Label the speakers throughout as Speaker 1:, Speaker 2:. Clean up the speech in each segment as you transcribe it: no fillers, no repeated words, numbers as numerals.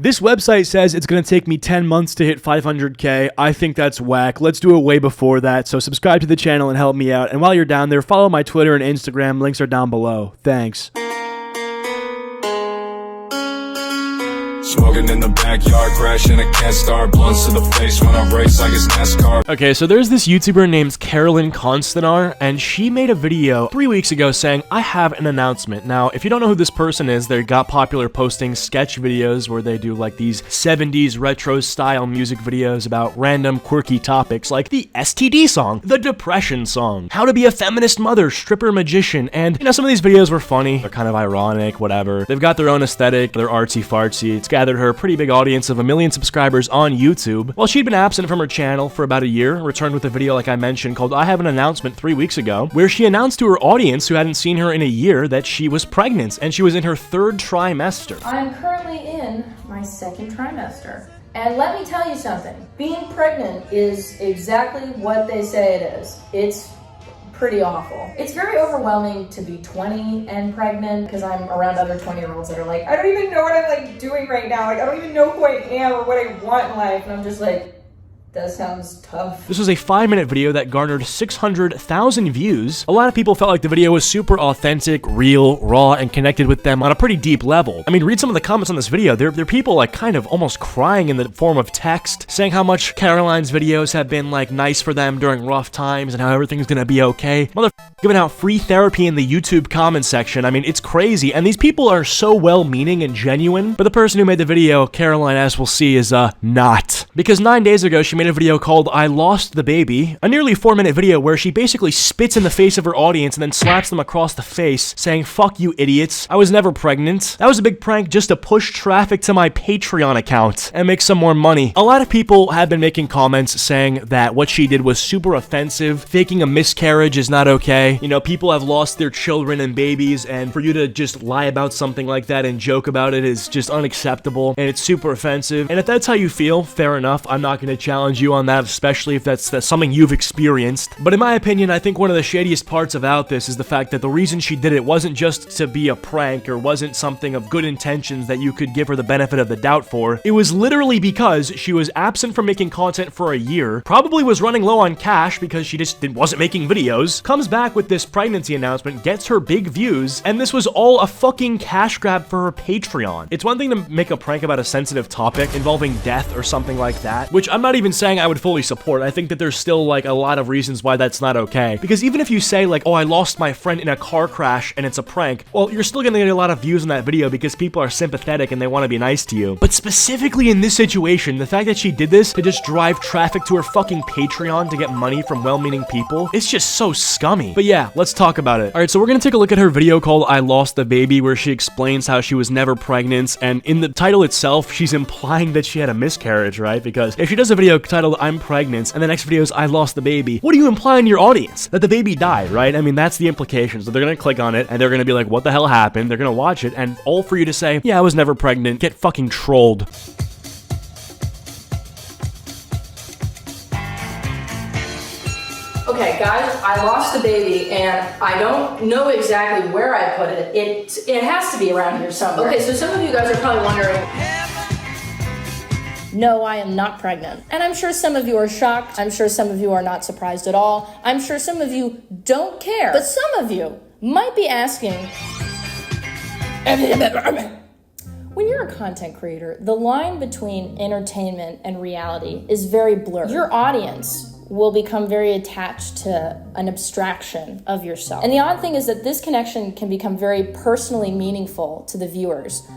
Speaker 1: This website says it's going to take me 10 months to hit 500K. I think that's whack. Let's do it way before that. So subscribe to the channel and help me out. And while you're down there, follow my Twitter and Instagram. Links are down below. Thanks.
Speaker 2: Smoking in the backyard, crashing, I can't start. Blunts to the face when I race like it's NASCAR.
Speaker 1: Okay, so there's this YouTuber named Carolyn Constanar, and she made a video 3 weeks ago saying, I have an announcement. Now, if you don't know who this person is, they got popular posting sketch videos where they do like these 70s retro style music videos about random quirky topics like the STD song, the depression song, how to be a feminist mother, stripper magician, and you know, some of these videos were funny, they're kind of ironic, whatever. They've got their own aesthetic, they're artsy fartsy. It's gathered her a pretty big audience of 1 million subscribers on YouTube. Well, she'd been absent from her channel for about a year, returned with a video like I mentioned called I Have an Announcement 3 weeks ago, where she announced to her audience who hadn't seen her in a year that she was pregnant, and she was in her 3rd trimester.
Speaker 3: I'm currently in my 2nd trimester. And let me tell you something, being pregnant is exactly what they say it is. It's pretty awful. It's very overwhelming to be 20 and pregnant because I'm around other 20-year-olds that are like, I don't even know what I'm like doing right now. Like, I don't even know who I am or what I want in life. And I'm just like, that sounds tough.
Speaker 1: This was a 5-minute video that garnered 600,000 views. A lot of people felt like the video was super authentic, real, raw, and connected with them on a pretty deep level. I mean, read some of the comments on this video. They're people like kind of almost crying in the form of text, saying how much Caroline's videos have been like nice for them during rough times and how everything's gonna be okay. Mother giving out free therapy in the YouTube comment section. I mean, it's crazy. And these people are so well-meaning and genuine. But the person who made the video, Caroline, as we'll see, is not. Because 9 days ago, she made a video called I Lost the Baby, a nearly 4-minute video where she basically spits in the face of her audience and then slaps them across the face, saying, fuck you idiots, I was never pregnant. That was a big prank just to push traffic to my Patreon account and make some more money. A lot of people have been making comments saying that what she did was super offensive, faking a miscarriage is not okay. You know, people have lost their children and babies, and for you to just lie about something like that and joke about it is just unacceptable, and it's super offensive. And if that's how you feel, fair enough. I'm not going to challenge you on that, especially if that's something you've experienced. But in my opinion, I think one of the shadiest parts about this is the fact that the reason she did it wasn't just to be a prank or wasn't something of good intentions that you could give her the benefit of the doubt for. It was literally because she was absent from making content for a year, probably was running low on cash because she just wasn't making videos, comes back with this pregnancy announcement, gets her big views, and this was all a fucking cash grab for her Patreon. It's one thing to make a prank about a sensitive topic involving death or something like that, which I'm not even saying I would fully support. I think that there's still like a lot of reasons why that's not okay. Because even if you say like, oh, I lost my friend in a car crash and it's a prank, well, you're still gonna get a lot of views on that video because people are sympathetic and they want to be nice to you. But specifically in this situation, the fact that she did this to just drive traffic to her fucking Patreon to get money from well-meaning people, it's just so scummy. But yeah, let's talk about it. Alright, so we're gonna take a look at her video called I Lost the Baby, where she explains how she was never pregnant, and in the title itself, she's implying that she had a miscarriage, right? Because if she does a video titled I'm pregnant, and the next video is I lost the baby, what do you imply in your audience? That the baby died, right? I mean, that's the implication. So they're gonna click on it, and they're gonna be like, what the hell happened? They're gonna watch it, and all for you to say, yeah, I was never pregnant, get fucking trolled.
Speaker 3: Okay, guys, I lost the baby, and I don't know exactly where I put it. It has to be around here somewhere. Okay, so some of you guys are probably wondering, no, I am not pregnant. And I'm sure some of you are shocked. I'm sure some of you are not surprised at all. I'm sure some of you don't care. But some of you might be asking, when you're a content creator, the line between entertainment and reality is very blurred. Your audience will become very attached to an abstraction of yourself. And the odd thing is that this connection can become very personally meaningful to the viewers.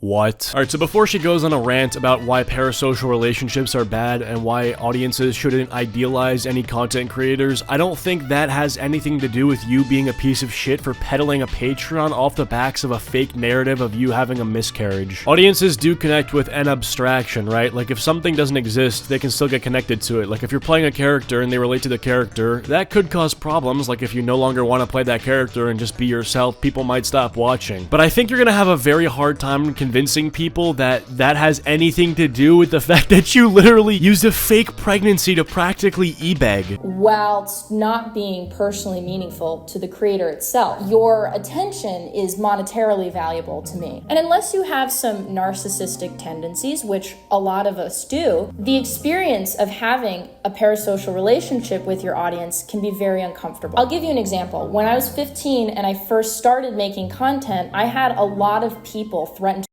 Speaker 1: What? Alright, so before she goes on a rant about why parasocial relationships are bad and why audiences shouldn't idealize any content creators, I don't think that has anything to do with you being a piece of shit for peddling a Patreon off the backs of a fake narrative of you having a miscarriage. Audiences do connect with an abstraction, right? Like if something doesn't exist, they can still get connected to it. Like if you're playing a character and they relate to the character, that could cause problems. Like if you no longer want to play that character and just be yourself, people might stop watching. But I think you're gonna have a very hard time convincing people that that has anything to do with the fact that you literally used a fake pregnancy to practically e-beg.
Speaker 3: Whilst not being personally meaningful to the creator itself, your attention is monetarily valuable to me. And unless you have some narcissistic tendencies, which a lot of us do, the experience of having a parasocial relationship with your audience can be very uncomfortable. I'll give you an example. When I was 15 and I first started making content, I had a lot of people threaten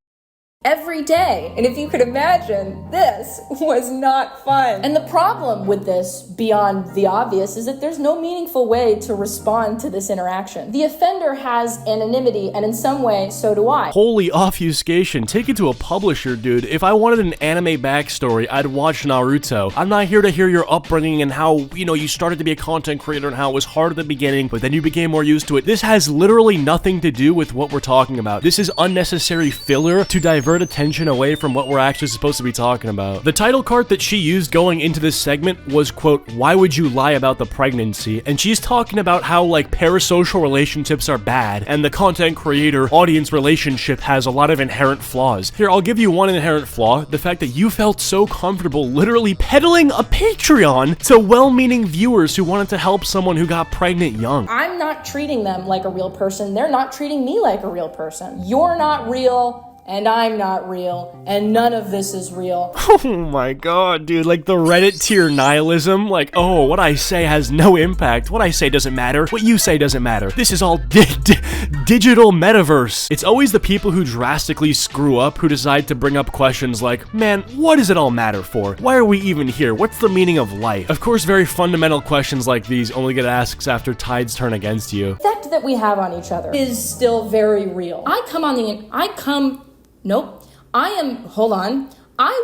Speaker 3: every day. And if you could imagine, this was not fun. And the problem with this, beyond the obvious, is that there's no meaningful way to respond to this interaction. The offender has anonymity, and in some way, so do I.
Speaker 1: Holy obfuscation. Take it to a publisher, dude. If I wanted an anime backstory, I'd watch Naruto. I'm not here to hear your upbringing and how, you started to be a content creator and how it was hard at the beginning, but then you became more used to it. This has literally nothing to do with what we're talking about. This is unnecessary filler to divert attention away from what we're actually supposed to be talking about. The title card that she used going into this segment was, quote, "Why would you lie about the pregnancy?" And she's talking about how, like, parasocial relationships are bad and the content creator audience relationship has a lot of inherent flaws. Here, I'll give you one inherent flaw: the fact that you felt so comfortable literally peddling a Patreon to well-meaning viewers who wanted to help someone who got pregnant young.
Speaker 3: I'm not treating them like a real person. They're not treating me like a real person. You're not real. And I'm not real, and none of this is real.
Speaker 1: Oh my god, dude, like the Reddit tier nihilism, like, oh, what I say has no impact, what I say doesn't matter, what you say doesn't matter, this is all digital metaverse. It's always the people who drastically screw up who decide to bring up questions like, man, what does it all matter for? Why are we even here? What's the meaning of life? Of course, very fundamental questions like these only get asked after tides turn against you.
Speaker 3: The effect that we have on each other is still very real. I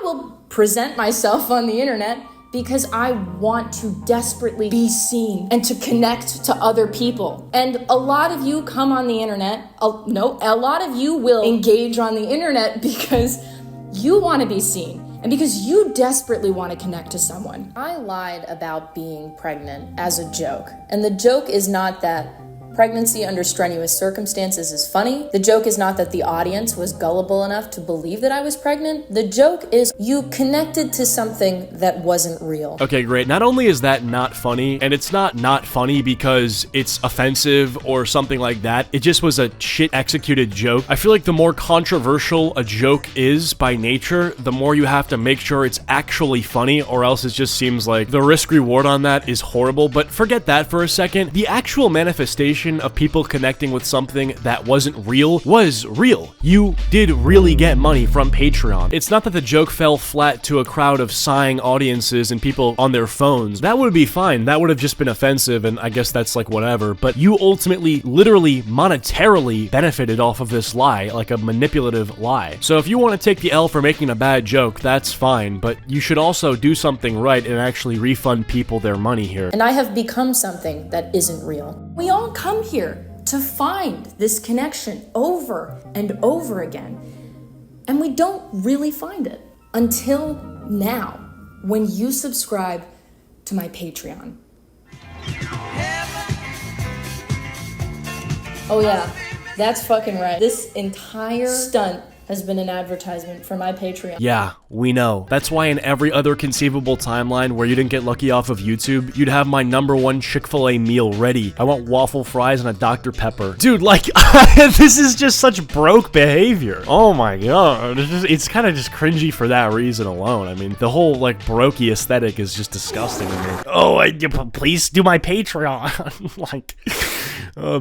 Speaker 3: will present myself on the internet because I want to desperately be seen and to connect to other people. And a lot of you come on the internet, a lot of you will engage on the internet because you want to be seen and because you desperately want to connect to someone. I lied about being pregnant as a joke. And the joke is not that pregnancy under strenuous circumstances is funny. The joke is not that the audience was gullible enough to believe that I was pregnant. The joke is you connected to something that wasn't real.
Speaker 1: Okay, great. Not only is that not funny, and it's not funny because it's offensive or something like that, it just was a shit executed joke. I feel like the more controversial a joke is by nature, the more you have to make sure it's actually funny, or else it just seems like the risk reward on that is horrible. But forget that for a second. The actual manifestation of people connecting with something that wasn't real was real. You did really get money from Patreon. It's not that the joke fell flat to a crowd of sighing audiences and people on their phones. That would be fine. That would have just been offensive, and I guess that's like whatever. But you ultimately, literally, monetarily benefited off of this lie, like a manipulative lie. So if you want to take the L for making a bad joke, that's fine, but you should also do something right and actually refund people their money here.
Speaker 3: And I have become something that isn't real. We all come here to find this connection over and over again. And we don't really find it until now, when you subscribe to my Patreon. Oh yeah, that's fucking right. This entire stunt has been an advertisement for my Patreon.
Speaker 1: Yeah, we know. That's why in every other conceivable timeline where you didn't get lucky off of YouTube, you'd have my #1 Chick-fil-A meal ready. I want waffle fries and a Dr. Pepper. Dude, like, this is just such broke behavior. Oh my god. It's kind of just cringy for that reason alone. I mean, the whole, like, brokey aesthetic is just disgusting to me. Oh, please do my Patreon. Like,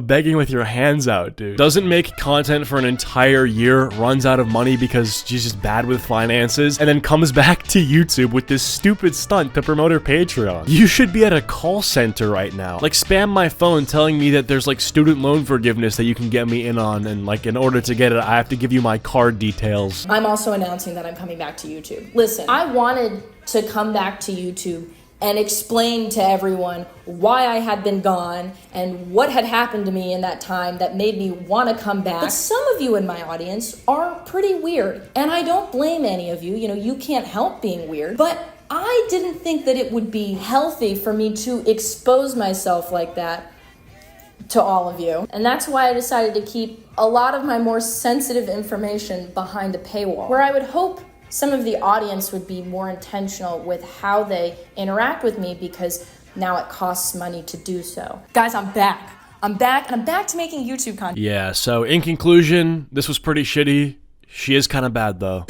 Speaker 1: begging with your hands out, dude. Doesn't make content for an entire year, runs out of money because she's just bad with finances, and then comes back to YouTube with this stupid stunt to promote her Patreon. You should be at a call center right now. Like, spam my phone telling me that there's, like, student loan forgiveness that you can get me in on, and, like, in order to get it, I have to give you my card details.
Speaker 3: I'm also announcing that I'm coming back to YouTube. Listen, I wanted to come back to YouTube and explain to everyone why I had been gone and what had happened to me in that time that made me want to come back. But some of you in my audience are pretty weird, and I don't blame any of you. You know, you can't help being weird, but I didn't think that it would be healthy for me to expose myself like that to all of you. And that's why I decided to keep a lot of my more sensitive information behind a paywall, where I would hope some of the audience would be more intentional with how they interact with me, because now it costs money to do so. Guys, I'm back. I'm back, and I'm back to making YouTube content.
Speaker 1: Yeah, so in conclusion, this was pretty shitty. She is kind of bad, though.